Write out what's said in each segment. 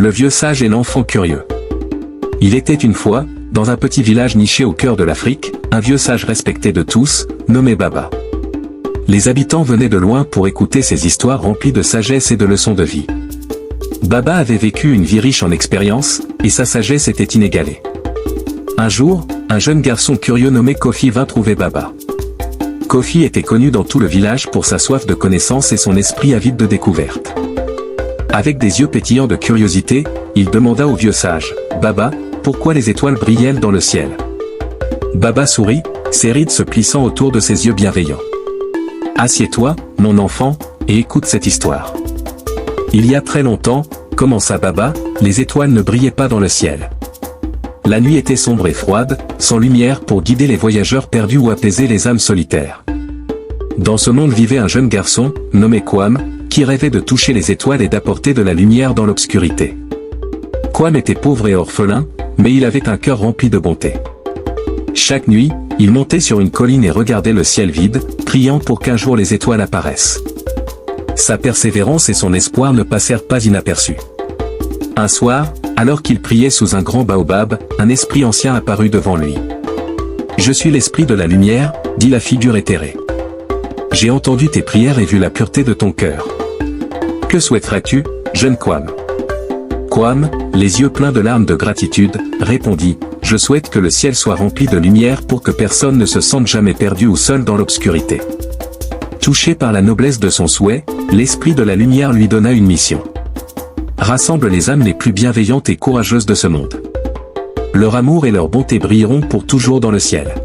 le vieux sage et l'enfant curieux. Il était une fois, dans un petit village niché au cœur de l'Afrique, un vieux sage respecté de tous, nommé Baba. Les habitants venaient de loin pour écouter ses histoires remplies de sagesse et de leçons de vie. Baba avait vécu une vie riche en expériences, et sa sagesse était inégalée. Un jour, un jeune garçon curieux nommé Kofi vint trouver Baba. Kofi était connu dans tout le village pour sa soif de connaissance et son esprit avide de découvertes. Avec des yeux pétillants de curiosité, il demanda au vieux sage, « Baba, pourquoi les étoiles brillent-elles dans le ciel ?» Baba sourit, ses rides se plissant autour de ses yeux bienveillants. « Assieds-toi, mon enfant, et écoute cette histoire. Il y a très longtemps, commença Baba, les étoiles ne brillaient pas dans le ciel. La nuit était sombre et froide, sans lumière pour guider les voyageurs perdus ou apaiser les âmes solitaires. Dans ce monde vivait un jeune garçon, nommé Kwam, qui rêvait de toucher les étoiles et d'apporter de la lumière dans l'obscurité. Kwam était pauvre et orphelin, mais il avait un cœur rempli de bonté. Chaque nuit, il montait sur une colline et regardait le ciel vide, priant pour qu'un jour les étoiles apparaissent. Sa persévérance et son espoir ne passèrent pas inaperçus. Un soir, alors qu'il priait sous un grand baobab, un esprit ancien apparut devant lui. « Je suis l'esprit de la lumière, dit la figure éthérée. J'ai entendu tes prières et vu la pureté de ton cœur. Que souhaiterais-tu, jeune Kwam ?» Kwam, les yeux pleins de larmes de gratitude, répondit, « Je souhaite que le ciel soit rempli de lumière pour que personne ne se sente jamais perdu ou seul dans l'obscurité. » Touché par la noblesse de son souhait, l'esprit de la lumière lui donna une mission. Rassemble les âmes les plus bienveillantes et courageuses de ce monde. Leur amour et leur bonté brilleront pour toujours dans le ciel.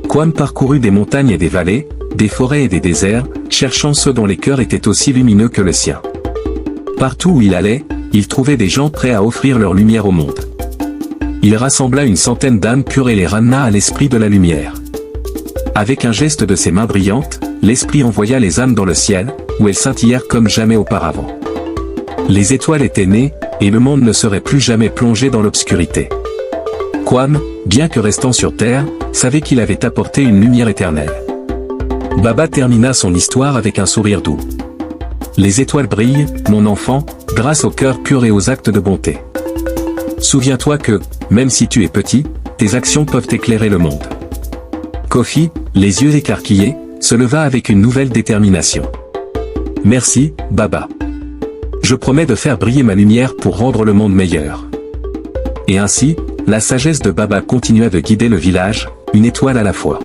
Kwam parcourut des montagnes et des vallées, des forêts et des déserts, cherchant ceux dont les cœurs étaient aussi lumineux que le sien. Partout où il allait, il trouvait des gens prêts à offrir leur lumière au monde. Il rassembla une centaine d'âmes pures et les ramena à l'esprit de la lumière. Avec un geste de ses mains brillantes, l'esprit envoya les âmes dans le ciel, où elles scintillèrent comme jamais auparavant. Les étoiles étaient nées, et le monde ne serait plus jamais plongé dans l'obscurité. Kwam, bien que restant sur terre, savait qu'il avait apporté une lumière éternelle. Baba termina son histoire avec un sourire doux. Les étoiles brillent, mon enfant, grâce au cœur pur et aux actes de bonté. Souviens-toi que, même si tu es petit, tes actions peuvent éclairer le monde. Kofi, les yeux écarquillés, se leva avec une nouvelle détermination. Merci, Baba. Je promets de faire briller ma lumière pour rendre le monde meilleur. Et ainsi, la sagesse de Baba continua de guider le village, une étoile à la fois.